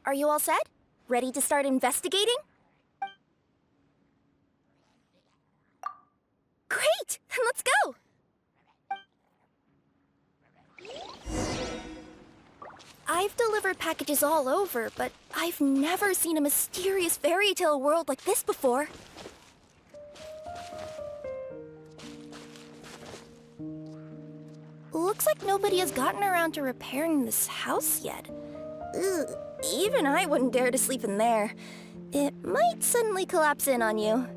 Are you all set? Ready to start investigating? Great! Then let's go! I've delivered packages all over, but I've never seen a mysterious fairy tale world like this before. Looks like nobody has gotten around to repairing this house yet. Ugh, even I wouldn't dare to sleep in there. It might suddenly collapse in on you.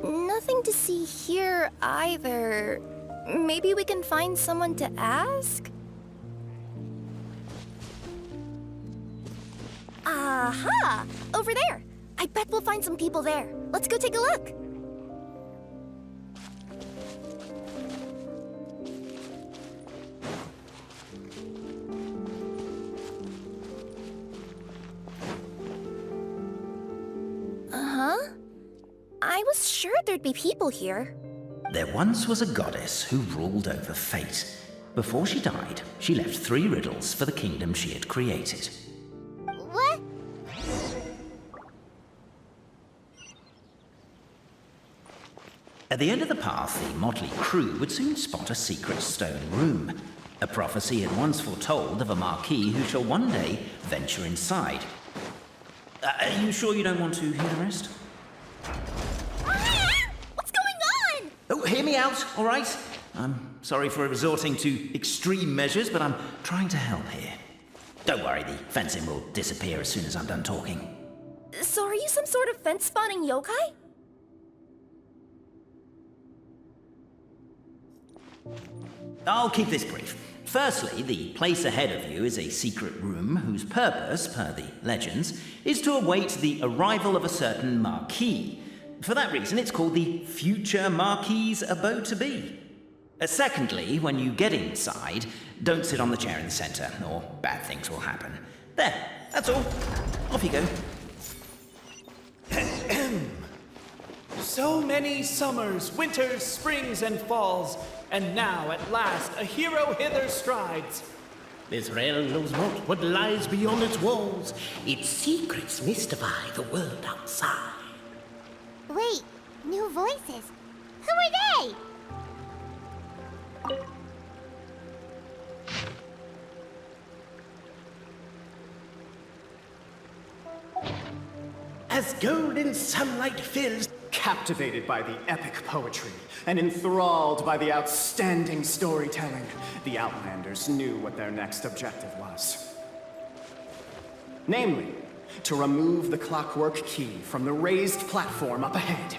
Nothing to see here either. Maybe we can find someone to ask? Aha! Over there! I bet we'll find some people there. Let's go take a look. Uh-huh. I was sure there'd be people here. There once was a goddess who ruled over fate. Before she died, she left 3 riddles for the kingdom she had created. What? At the end of the path, the motley crew would soon spot a secret stone room. A prophecy had once foretold of a marquis who shall one day venture inside. Are you sure you don't want to hear the rest? What's going on? Oh, hear me out, all right? I'm sorry for resorting to extreme measures, but I'm trying to help here. Don't worry, the fencing will disappear as soon as I'm done talking. So are you some sort of fence-spotting yokai? I'll keep this brief. Firstly, the place ahead of you is a secret room whose purpose, per the legends, is to await the arrival of a certain marquis. For that reason, it's called the future marquis's abode-to-be. Secondly, when you get inside, don't sit on the chair in the center, or bad things will happen. There, that's all. Off you go. So many summers, winters, springs, and falls, and now at last a hero hither strides. This realm knows not what lies beyond its walls. Its secrets mystify the world outside. Wait, new voices. Who are they? As golden sunlight fills, Captivated by the epic poetry and enthralled by the outstanding storytelling, the Outlanders knew what their next objective was. Namely, to remove the clockwork key from the raised platform up ahead.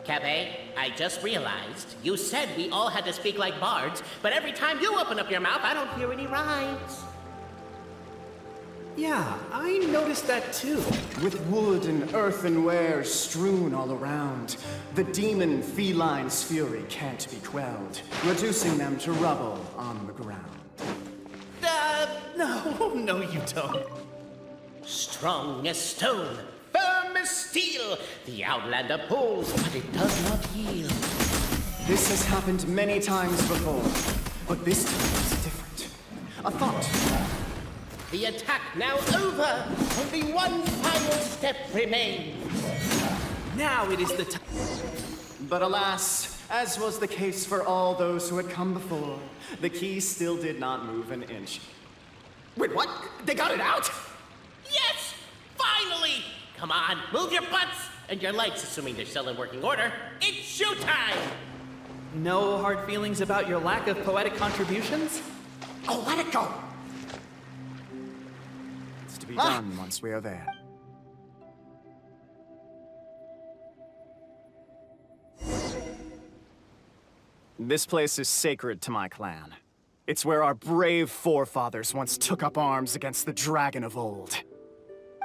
Cabe, I just realized you said we all had to speak like bards, but every time you open up your mouth, I don't hear any rhymes. Yeah, I noticed that too. With wood and earthenware strewn all around, the demon feline's fury can't be quelled, reducing them to rubble on the ground. No, you don't. Strong as stone, firm as steel, the Outlander pulls, but it does not yield. This has happened many times before, but this time is different. A thought. The attack now over. Only one final step remains. Now it is the time. But alas, as was the case for all those who had come before, the key still did not move an inch. Wait, what? They got it out? Yes! Finally! Come on, move your butts! And your legs, assuming they're still in working order. It's showtime! No hard feelings about your lack of poetic contributions? Oh, let it go! It's to be done once we are there. This place is sacred to my clan. It's where our brave forefathers once took up arms against the dragon of old.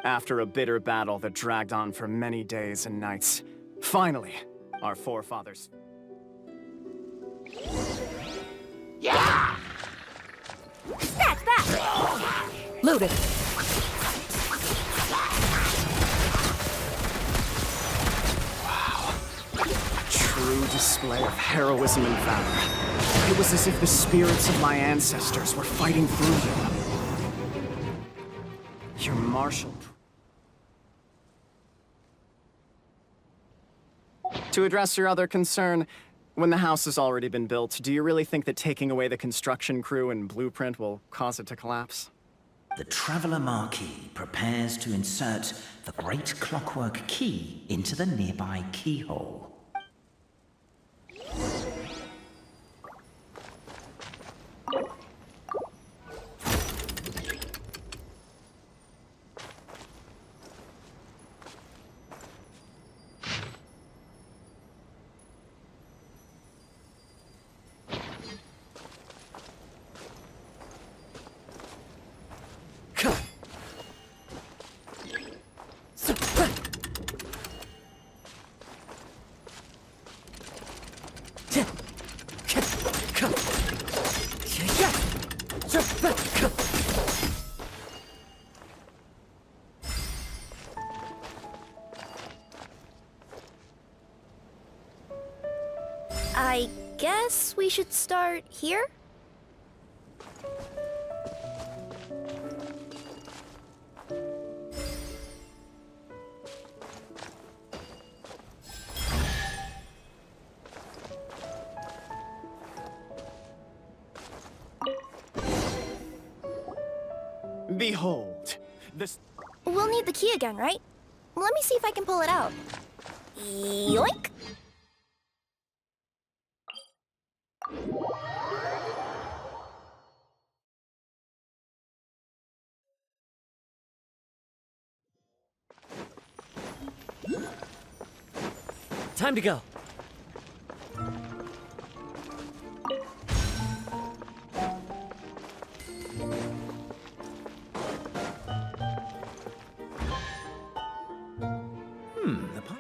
After a bitter battle that dragged on for many days and nights, finally, our forefathers... Yeah! Snatch back! Loaded. True display of heroism and valor. It was as if the spirits of my ancestors were fighting through you. Your martial... To address your other concern, when the house has already been built, do you really think that taking away the construction crew and blueprint will cause it to collapse? The Traveler Marquis prepares to insert the great clockwork key into the nearby keyhole. I guess we should start here? Behold, this... We'll need the key again, right? Let me see if I can pull it out. Yoink! Time to go. The pipe.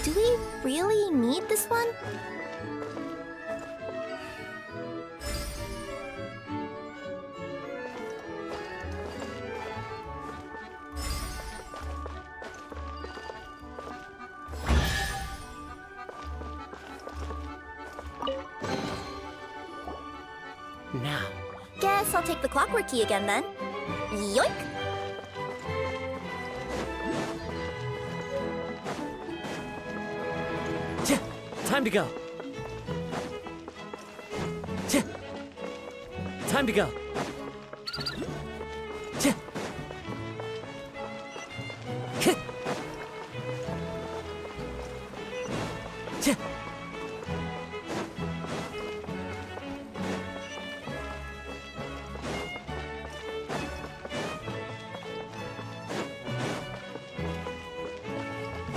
Do we really need this one? Now. Guess I'll take the clockwork key again then. Yoink! Time to go. Time to go.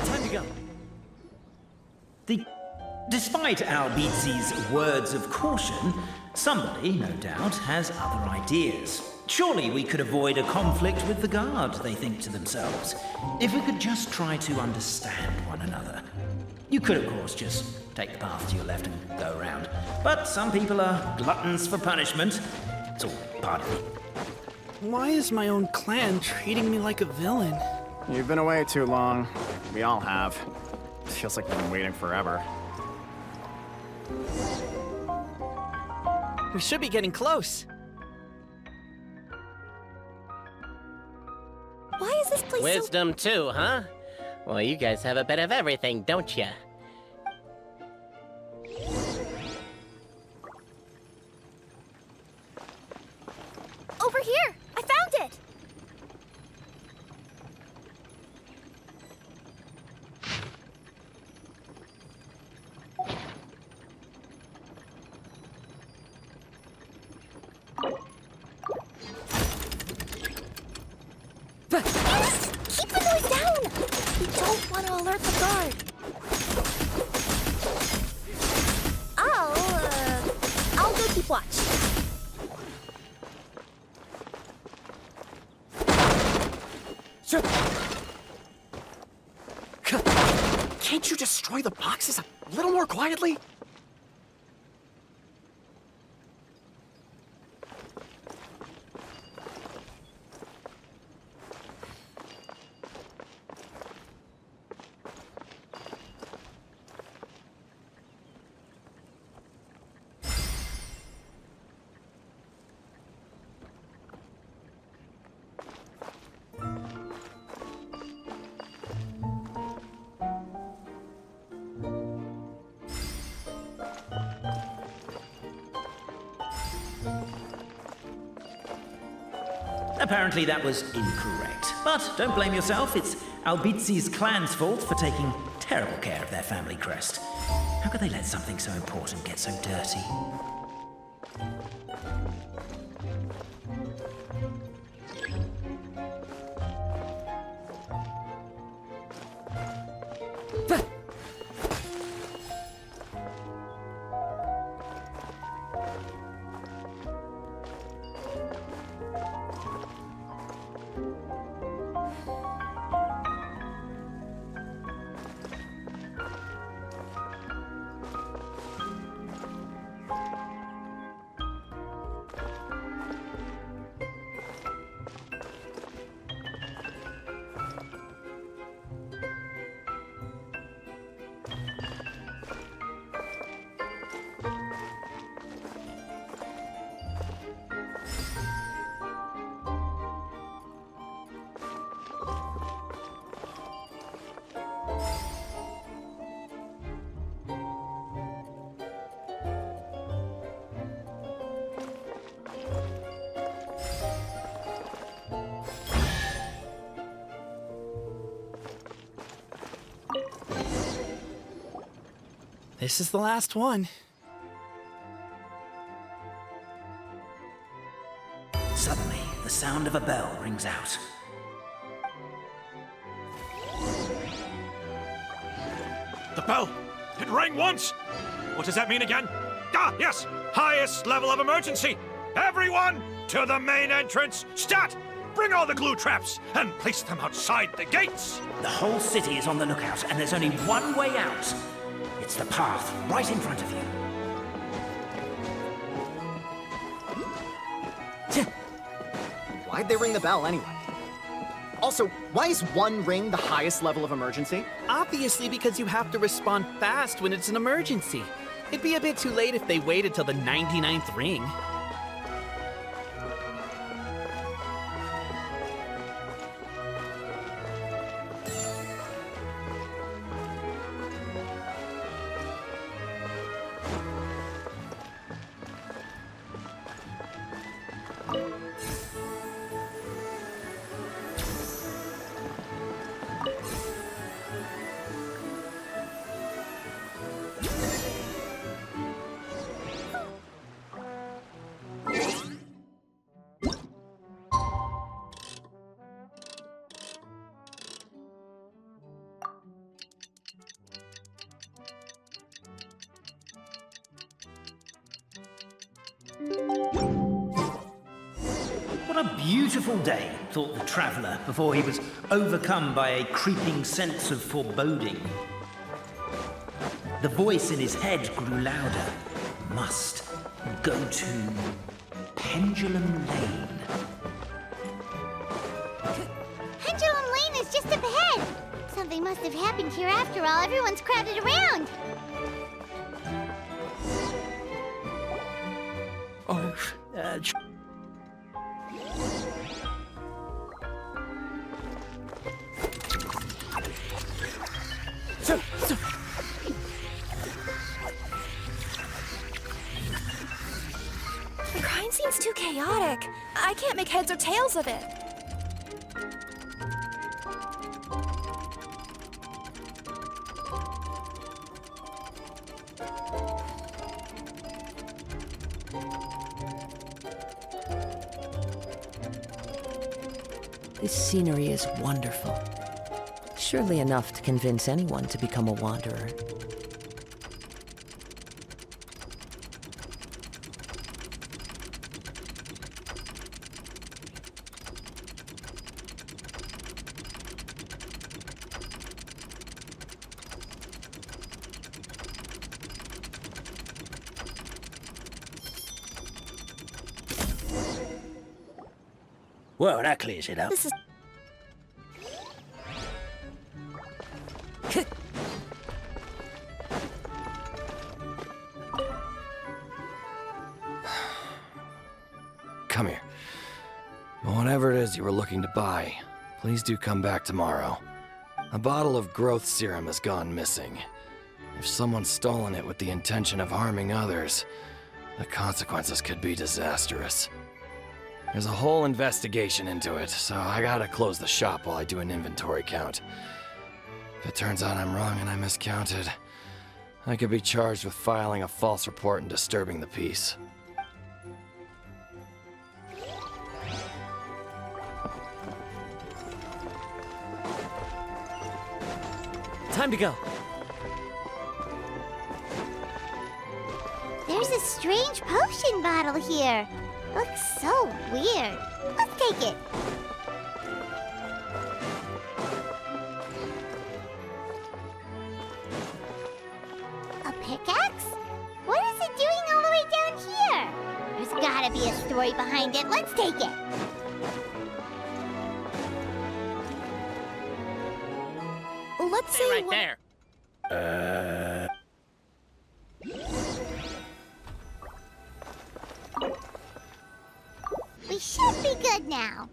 Time to go. Despite Albizzi's words of caution, somebody, no doubt, has other ideas. Surely we could avoid a conflict with the guard, they think to themselves, if we could just try to understand one another. You could, of course, just take the path to your left and go around. But some people are gluttons for punishment. It's all part of it. Why is my own clan treating me like a villain? You've been away too long. We all have. Feels like we've been waiting forever. We should be getting close. Why is this place so... Wisdom too, huh? Well, you guys have a bit of everything, don't ya? Over here! I found it! We don't want to alert the guard. I'll go keep watch. Can't you destroy the boxes a little more quietly? Apparently that was incorrect. But don't blame yourself, it's Albizi's clan's fault for taking terrible care of their family crest. How could they let something so important get so dirty? This is the last one. Suddenly, the sound of a bell rings out. The bell! It rang once! What does that mean again? Ah, yes! Highest level of emergency! Everyone, to the main entrance! Stat! Bring all the glue traps and place them outside the gates! The whole city is on the lookout, and there's only one way out. It's the path right in front of you. Why'd they ring the bell anyway? Also, why is one ring the highest level of emergency? Obviously because you have to respond fast when it's an emergency. It'd be a bit too late if they waited till the 99th ring. What a beautiful day, thought the traveller, before he was overcome by a creeping sense of foreboding. The voice in his head grew louder. Must go to Pendulum Lane. Pendulum Lane is just up ahead. Something must have happened here after all. Everyone's crowded around. Oh, The crime seems too chaotic. I can't make heads or tails of it. This scenery is wonderful. Surely enough to convince anyone to become a wanderer. Well, that clears it up. This is... Come here. Whatever it is you were looking to buy, please do come back tomorrow. A bottle of growth serum has gone missing. If someone's stolen it with the intention of harming others, the consequences could be disastrous. There's a whole investigation into it, so I gotta close the shop while I do an inventory count. If it turns out I'm wrong and I miscounted, I could be charged with filing a false report and disturbing the peace. Time to go. There's a strange potion bottle here. Looks so weird. Let's take it. A pickaxe? What is it doing all the way down here? There's gotta be a story behind it. Let's take it. Let's Stay see right what... there. We should be good now.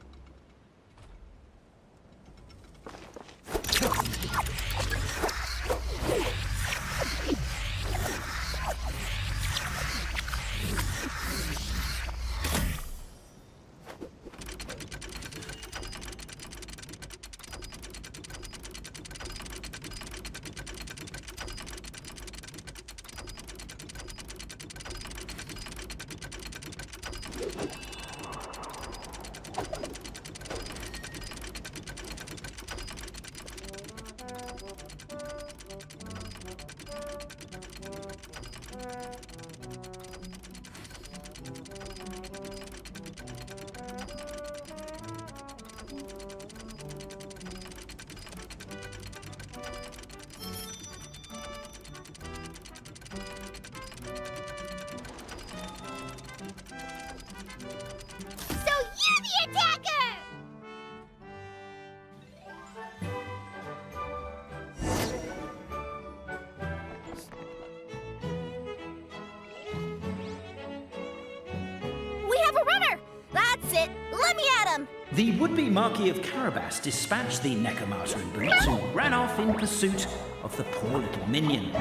So you're the attacker! We have a runner! That's it! Let me at him! The would-be Marquis of Carabas dispatched the Necromata in boots, who ran off in pursuit of the poor little minion.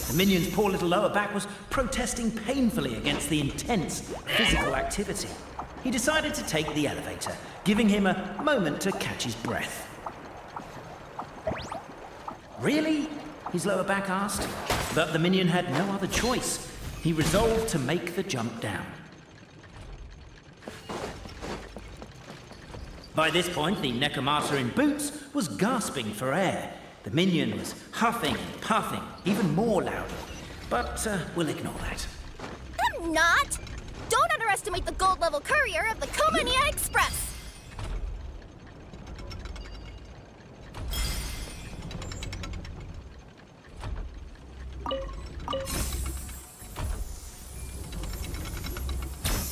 The minion's poor little lower back was protesting painfully against the intense physical activity. He decided to take the elevator, giving him a moment to catch his breath. Really? His lower back asked. But the minion had no other choice. He resolved to make the jump down. By this point, the Necromata in boots was gasping for air. The minion was huffing and puffing, even more loudly. But we'll ignore that. I'm not! Don't underestimate the gold-level courier of the Komania Express!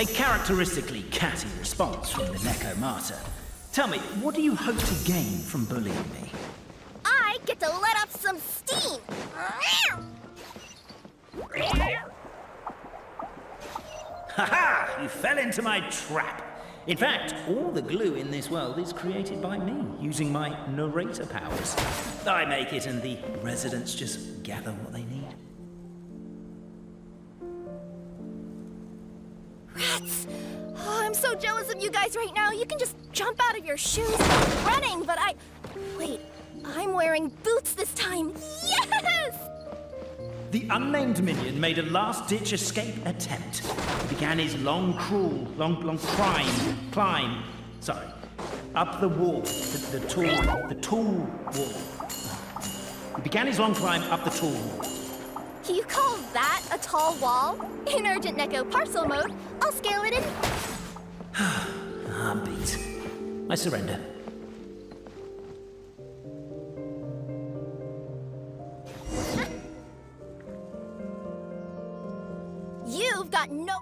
A characteristically catty response from the Necromata. Tell me, what do you hope to gain from bullying me? I get to let off some steam! Ha-ha! You fell into my trap. In fact, all the glue in this world is created by me, using my narrator powers. I make it and the residents just gather what they need. Rats! Oh, I'm so jealous of told you guys right now you can just jump out of your shoes running, but Wait, I'm wearing boots this time. Yes! The unnamed minion made a last-ditch escape attempt. He began his long climb, up the wall, the tall wall. He began his long climb up the tall wall. You call that a tall wall? In urgent Neko parcel mode, I'll scale it in. I'm beat. I surrender. You've got no...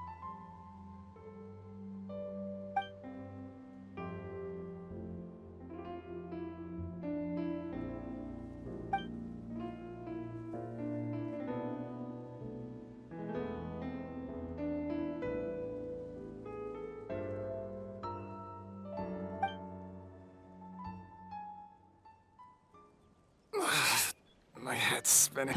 My head's spinning.